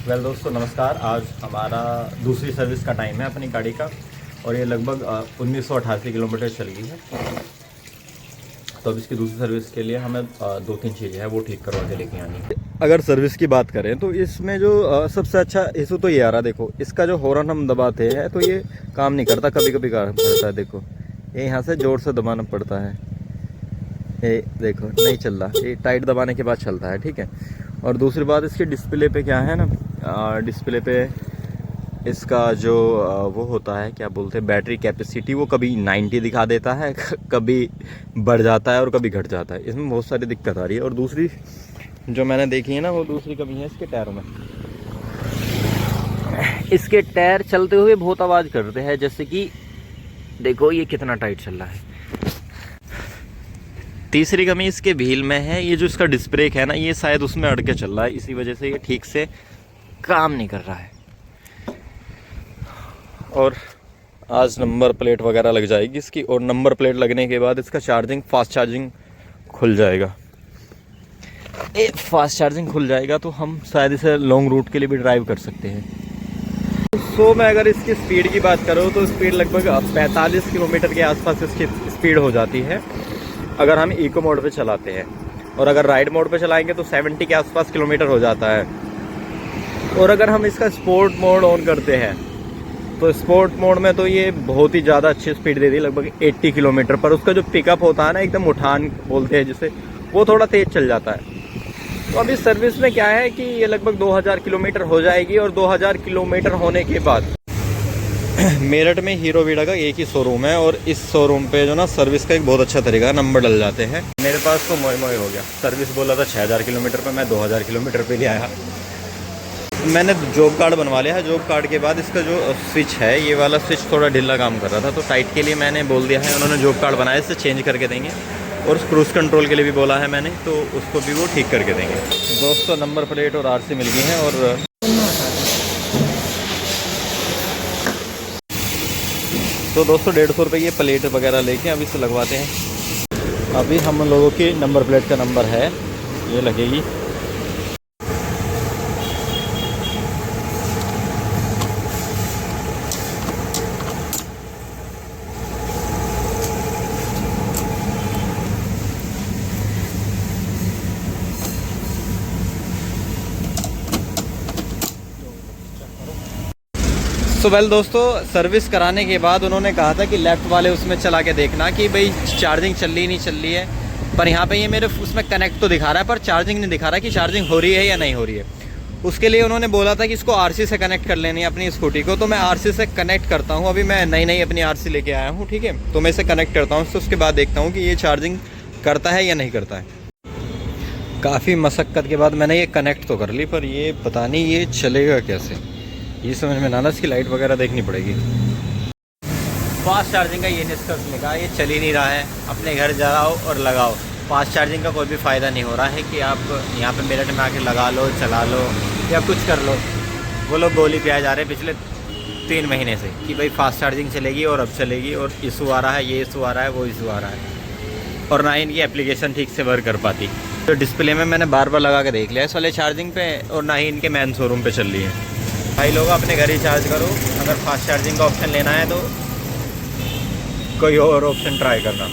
Well दोस्तों नमस्कार। आज हमारा दूसरी सर्विस का टाइम है अपनी गाड़ी का और ये लगभग 1988 किलोमीटर चल गई है। तो अब इसकी दूसरी सर्विस के लिए हमें 2-3 चीज़ें हैं वो ठीक करवा के लेके आनी है। अगर सर्विस की बात करें तो इसमें जो सबसे अच्छा इशू तो ये आ रहा, देखो इसका जो हॉर्न हम दबाते हैं तो ये काम नहीं करता, कभी कभी काम करता है। देखो ये यहाँ से ज़ोर से दबाना पड़ता है, ये देखो नहीं चल रहा, ये टाइट दबाने के बाद चलता है, ठीक है। और दूसरी बात इसके डिस्प्ले पे क्या है ना, डिस्प्ले पे इसका जो वो होता है क्या बोलते हैं बैटरी कैपेसिटी, वो कभी 90 दिखा देता है, कभी बढ़ जाता है और कभी घट जाता है। इसमें बहुत सारी दिक्कत आ रही है। और दूसरी जो मैंने देखी है ना, वो दूसरी कमी है इसके टायरों में। इसके टायर चलते हुए बहुत आवाज़ करते हैं, जैसे कि देखो ये कितना टाइट चल रहा है। तीसरी कमी इसके व्हील में है, ये जो इसका डिस्क ब्रेक है ना, ये शायद उसमें अड़ के चल रहा है, इसी वजह से ये ठीक से काम नहीं कर रहा है। और आज नंबर प्लेट वगैरह लग जाएगी इसकी, और नंबर प्लेट लगने के बाद इसका चार्जिंग फास्ट चार्जिंग खुल जाएगा। ये फास्ट चार्जिंग खुल जाएगा तो हम शायद इसे लॉन्ग रूट के लिए भी ड्राइव कर सकते हैं। सो मैं अगर इसकी स्पीड की बात करूँ तो स्पीड लगभग 45 किलोमीटर के आसपास इसकी स्पीड हो जाती है अगर हम इको मोड पे चलाते हैं, और अगर राइड मोड पे चलाएंगे तो 70 के आसपास किलोमीटर हो जाता है। और अगर हम इसका स्पोर्ट मोड ऑन करते हैं तो स्पोर्ट मोड में तो ये बहुत ही ज़्यादा अच्छी स्पीड देती है, लगभग 80 किलोमीटर पर। उसका जो पिकअप होता है ना, एकदम उठान बोलते हैं जिसे, वो थोड़ा तेज़ चल जाता है। तो अभी सर्विस में क्या है कि ये लगभग 2000 किलोमीटर हो जाएगी, और 2000 किलोमीटर होने के बाद मेरठ में हीरो वीडा का एक ही शोरूम है, और इस शोरूम पे जो ना सर्विस का एक बहुत अच्छा तरीका है, नंबर डल जाते हैं। मेरे पास तो मोए मोए हो गया, सर्विस बोला था 6000 किलोमीटर पे, मैं 2000 किलोमीटर पे ले आया। मैंने जॉब कार्ड बनवा लिया है। जॉब कार्ड के बाद इसका जो स्विच है, ये वाला स्विच थोड़ा ढीला काम कर रहा था, तो टाइट के लिए मैंने बोल दिया है, उन्होंने जॉब कार्ड बनाया, इससे चेंज करके देंगे। और क्रूज़ कंट्रोल के लिए भी बोला है मैंने, तो उसको भी वो ठीक करके देंगे। दोस्तों नंबर प्लेट और आरसी मिल गई हैं, और तो दोस्तों 150 रुपये ये प्लेट वगैरह लेके अभी इसे लगवाते हैं। अभी हम लोगों की नंबर प्लेट का नंबर है, ये लगेगी। तो वेल दोस्तों, सर्विस कराने के बाद उन्होंने कहा था कि लेफ़्ट वाले उसमें चला के देखना कि भाई चार्जिंग चल रही नहीं चल रही है। पर यहाँ पे ये मेरे उसमें कनेक्ट तो दिखा रहा है, पर चार्जिंग नहीं दिखा रहा कि चार्जिंग हो रही है या नहीं हो रही है। उसके लिए उन्होंने बोला था कि इसको आरसी से कनेक्ट कर लेनी है अपनी स्कूटी को। तो मैं आरसी से कनेक्ट करता हूँ, अभी मैं नई अपनी आरसी लेके आया हूँ, ठीक है। तो मैं इसे कनेक्ट करता हूँ, तो उसके बाद देखता हूँ कि ये चार्जिंग करता है या नहीं करता है। काफ़ी मशक्क़त के बाद मैंने ये कनेक्ट तो कर ली, पर ये पता नहीं ये चलेगा कैसे, ये समझ में ना आना। इसकी लाइट वगैरह देखनी पड़ेगी। फास्ट चार्जिंग का ये निष्कर्ष निकाला, ये चल ही नहीं रहा है। अपने घर जाओ और लगाओ, फास्ट चार्जिंग का कोई भी फ़ायदा नहीं हो रहा है कि आप यहाँ पे मेरठ में आके लगा लो, चला लो या कुछ कर लो। वो लोग गोली पे आ जा रहे हैं पिछले 3 महीने से कि भाई फास्ट चार्जिंग चलेगी और अब चलेगी, और इशू आ रहा है, ये इशू आ रहा है, वो इशू आ रहा है, और ना ही इनकी एप्लीकेशन ठीक से वर्क कर पाती। तो डिस्प्ले में मैंने बार बार लगा के देख लिया इस वाले चार्जिंग पे, और ना ही इनके मेन शोरूम पे चल रही है। भाई लोग अपने घर ही चार्ज करो, अगर फास्ट चार्जिंग का ऑप्शन लेना है तो कोई और ऑप्शन ट्राई करना।